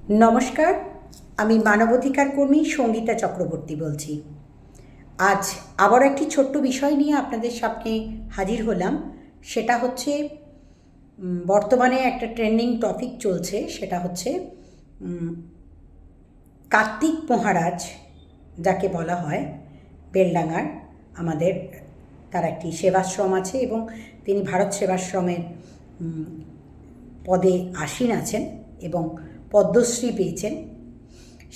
নমস্কার, আমি মানবাধিকার কর্মী সঙ্গীতা চক্রবর্তী বলছি। আজ আবার একটি ছোট্ট বিষয় নিয়ে আপনাদের সামনে হাজির হলাম। সেটা হচ্ছে বর্তমানে একটা ট্রেন্ডিং টপিক চলছে, সেটা হচ্ছে কার্তিক মহারাজ, যাকে বলা হয় বেলডাঙার। আমাদের তার একটি সেবাশ্রম আছে এবং তিনি ভারত সেবাশ্রমের পদে আসীন আছেন এবং পদ্মশ্রী পেয়েছেন।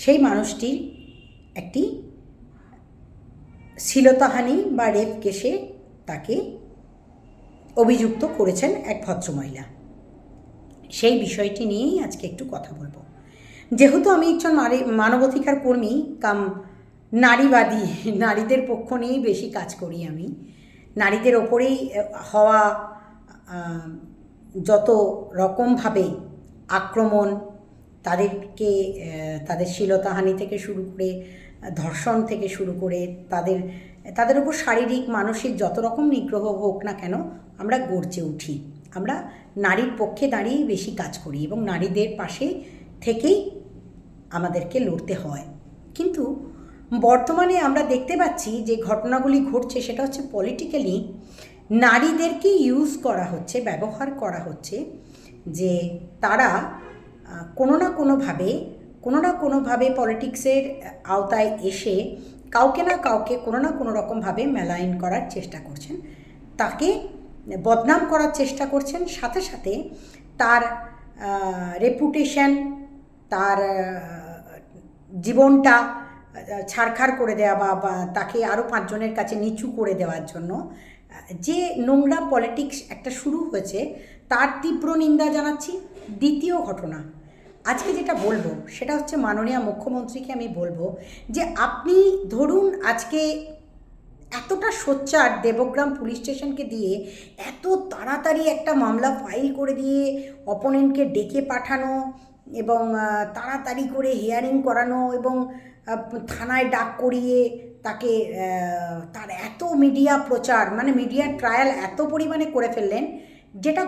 সেই মানুষটির একটি শ্লীলতাহানি বা রেপ কেসে তাকে অভিযুক্ত করেছেন এক ভদ্রমহিলা। সেই বিষয়টি নিয়েই আজকে একটু কথা বলবো। যেহেতু আমি একজন মানবাধিকার কর্মী কাম নারীবাদী, নারীদের পক্ষ নিয়েই বেশি কাজ করি আমি। নারীদের ওপরেই হওয়া যত রকমভাবে আক্রমণ, তাদেরকে তাদের শ্লীলতাহানি থেকে শুরু করে ধর্ষণ থেকে শুরু করে তাদের উপর শারীরিক মানসিক যত রকম নিগ্রহ হোক না কেন, আমরা গর্জে উঠি। আমরা নারীর পক্ষে দাঁড়িয়েই বেশি কাজ করি এবং নারীদের পাশে থেকেই আমাদেরকে লড়তে হয়। কিন্তু বর্তমানে আমরা দেখতে পাচ্ছি যে ঘটনাগুলি ঘটছে, সেটা হচ্ছে পলিটিক্যালি নারীদেরকে ইউজ করা হচ্ছে, ব্যবহার করা হচ্ছে, যে তারা কোনো না কোনোভাবে পলিটিক্সের আওতায় এসে কাউকে না কাউকে কোনো না কোনো রকমভাবে মেলাইন করার চেষ্টা করছেন, তাকে বদনাম করার চেষ্টা করছেন। সাথে সাথে তার রেপুটেশন, তার জীবনটা ছাড়খাড় করে দেওয়া বা তাকে আরও পাঁচজনের কাছে নিচু করে দেওয়ার জন্য যে নোংরা পলিটিক্স একটা শুরু হয়েছে, তার তীব্র নিন্দা জানাচ্ছি। দ্বিতীয় ঘটনা আজকে যেটা বলবো সেটা হচ্ছে মাননীয় মুখ্যমন্ত্রীকে আমি বলবো যে আপনি ধরুন আজকে এতটা সোচ্চার দেবগ্রাম পুলিশ স্টেশনকে দিয়ে এত তাড়াতাড়ি একটা মামলা ফাইল করে দিয়ে অপোনেন্টকে ডেকে পাঠানো এবং তাড়াতাড়ি করে হিয়ারিং করানো এবং থানায় ডাক করিয়ে তাকে তার এত মিডিয়া প্রচার, মানে মিডিয়া ট্রায়াল এত পরিমাণে করে ফেললেন, যেটা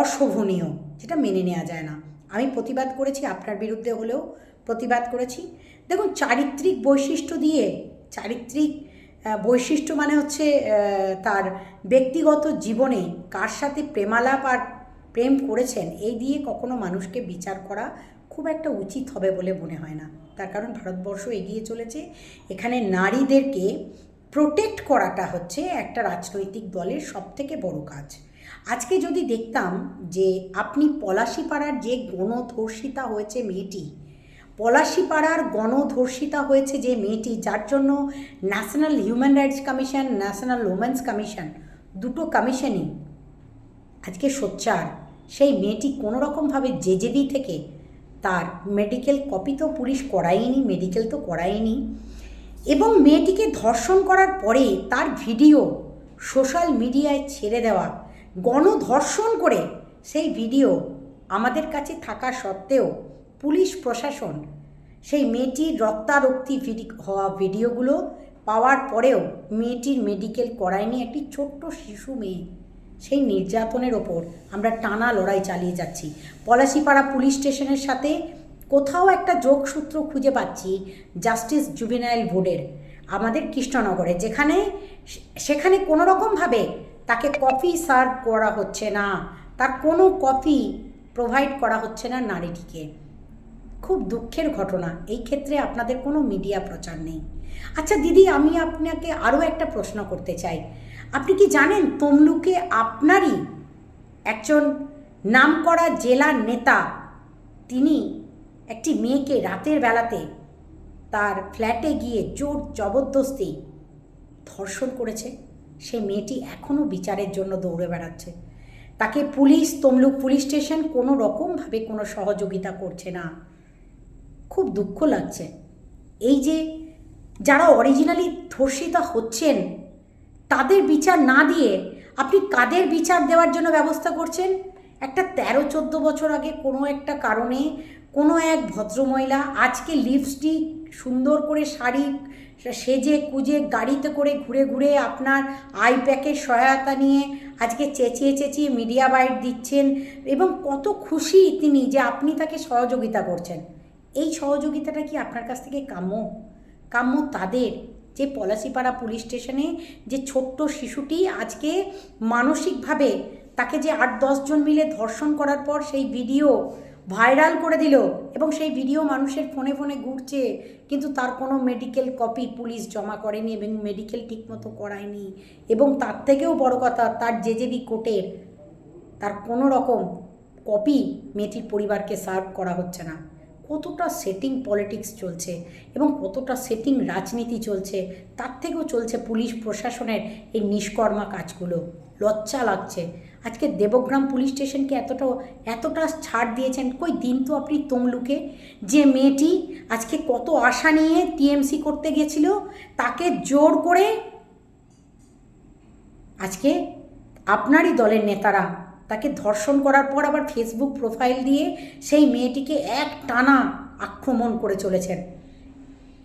অশোভনীয়, যেটা মেনে নেওয়া যায় না। আমি প্রতিবাদ করেছি, আপনার বিরুদ্ধে হলেও প্রতিবাদ করেছি। দেখুন, চারিত্রিক বৈশিষ্ট্য মানে হচ্ছে তার ব্যক্তিগত জীবনে কার সাথে প্রেমালাপ আর প্রেম করেছেন, এই দিয়ে কখনো মানুষকে বিচার করা খুব একটা উচিত হবে বলে মনে হয় না। তার কারণ ভারতবর্ষ এগিয়ে চলেছে, এখানে নারীদেরকে প্রোটেক্ট করাটা হচ্ছে একটা রাজনৈতিক দলের সবথেকে বড় কাজ। আজকে যদি দেখতাম যে আপনি পলাশীপাড়ার যে গণধর্ষিতা হয়েছে মেয়েটি, পলাশীপাড়ার গণধর্ষিতা হয়েছে যে মেয়েটি, যার জন্য national human rights commission, national women's commission, দুটো কমিশনই আজকে সোচ্চার। সেই মেয়েটি কোনো রকমভাবে জেজেবি থেকে তার মেডিকেল কপি তো পুলিশ করায়নি, মেডিকেল তো করায়নি, এবং মেয়েটিকে ধর্ষণ করার পরে তার ভিডিও সোশ্যাল মিডিয়ায় ছেড়ে দেওয়া, গণধর্ষণ করে সেই ভিডিও আমাদের কাছে থাকা সত্ত্বেও পুলিশ প্রশাসন সেই মেয়েটির রক্তারক্তি হওয়া ভিডিওগুলো পাওয়ার পরেও মেয়েটির মেডিকেল করায়নি। একটি ছোট্ট শিশু মেয়ে, সেই নির্যাতনের ওপর আমরা টানা লড়াই চালিয়ে যাচ্ছি। পলাশীপাড়া পুলিশ স্টেশনের সাথে কোথাও একটা যোগসূত্র খুঁজে পাচ্ছি জাস্টিস জুভেনাইল বোর্ডের আমাদের কৃষ্ণনগরে, সেখানে কোনো রকমভাবে তাকে কফি সার্ভ করা হচ্ছে না, তার কোনো কফি প্রোভাইড করা হচ্ছে না নারীটিকে। খুব দুঃখের ঘটনা। এই ক্ষেত্রে আপনাদের কোনো মিডিয়া প্রচার নেই। আচ্ছা দিদি, আমি আপনাকে আরও একটা প্রশ্ন করতে চাই। আপনি কি জানেন তমলুকে আপনারই একজন নামকরা জেলার নেতা, তিনি একটি মেয়েকে রাতের বেলাতে তার ফ্ল্যাটে গিয়ে জোর জবরদস্তি ধর্ষণ করেছে? সেই মেয়েটি এখনও বিচারের জন্য দৌড়ে বেড়াচ্ছে। তাকে তমলুক পুলিশ স্টেশন কোনো রকমভাবে কোনো সহযোগিতা করছে না। খুব দুঃখ লাগছে। এই যে যারা অরিজিনালি ধর্ষিতা হচ্ছেন তাদের বিচার না দিয়ে আপনি কাদের বিচার দেওয়ার জন্য ব্যবস্থা করছেন? একটা 13-14 বছর আগে কোনো একটা কারণে কোনো এক ভদ্রমহিলা আজকে লিপস্টিক সুন্দর করে শাড়ি সেজে কুজে গাড়িতে করে ঘুরে ঘুরে আপনার আই প্যাকের সহায়তা নিয়ে আজকে চেঁচিয়ে চেঁচিয়ে মিডিয়া বাইট দিচ্ছেন এবং কত খুশি তিনি যে আপনি তাকে সহযোগিতা করছেন। এই সহযোগিতাটা কি আপনার কাছ থেকে কাম্য? কাম্য তাদের যে পলাশিপাড়া পুলিশ স্টেশনে যে ছোট্ট শিশুটি আজকে মানসিকভাবে তাকে যে 8-10 জন মিলে ধর্ষণ করার পর সেই ভিডিও ভাইরাল করে দিল এবং সেই ভিডিও মানুষের ফোনে ফোনে ঘুরছে, কিন্তু তার কোনো মেডিকেল কপি পুলিশ জমা করেনি এবং মেডিকেল ঠিকমতো করায়নি, এবং তার থেকেও বড় কথা তার জেজেবি কোর্টের তার কোনো রকম কপি মেয়েটির পরিবারকে সার্ভ করা হচ্ছে না। কতটা সেটিং পলিটিক্স চলছে এবং কতটা সেটিং রাজনীতি চলছে, তার থেকেও চলছে পুলিশ প্রশাসনের এই নিষ্কর্মা কাজগুলো। লজ্জা লাগছে। আজকে দেবগ্রাম পুলিশ স্টেশনকে এতটা ছাড় দিয়েছেন। কই দিন তো আপনি তমলুকে যে মেয়েটি আজকে কত আশা নিয়ে টিএমসি করতে গেছিল, তাকে জোর করে আজকে আপনারই দলের নেতারা তাকে ধর্ষণ করার পর আবার ফেসবুক প্রোফাইল দিয়ে সেই মেয়েটিকে এক টানা আক্রমণ করে চলেছেন।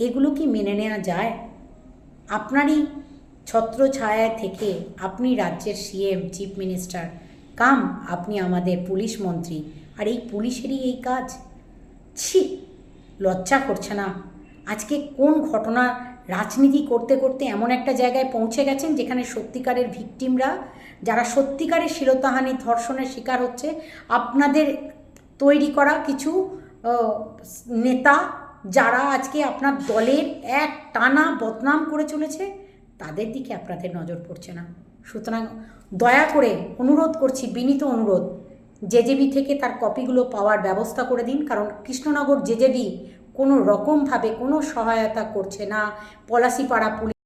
এগুলো কি মেনে নেওয়া যায়? আপনারই ছত্রছায়ায় থেকে আপনি রাজ্যের সিএম, চিফ মিনিস্টার, কাম আপনি আমাদের পুলিশ মন্ত্রী, আর এই পুলিশেরই এই কাজ। ছি, লজ্জা করছে না? আজকে কোন ঘটনা রাজনীতি করতে করতে এমন একটা জায়গায় পৌঁছে গেছেন যেখানে সত্যিকারের ভিকটিমরা, যারা সত্যিকারের শ্লীলতাহানি ধর্ষণের শিকার হচ্ছে, আপনাদের তৈরি করা কিছু নেতা যারা আজকে আপনার দলের এক টানা বদনাম করে চলেছে, তাদের দিকে আপনাদের নজর পড়ছে না। সুতরাং দয়া করে অনুরোধ করছি, বিনীত অনুরোধ, জেজেবি থেকে তার কপিগুলো পাওয়ার ব্যবস্থা করে দিন, কারণ কৃষ্ণনগর জেজেবি কোনো রকমভাবে কোনো সহায়তা করছে না পলাশিপাড়া পুলিশ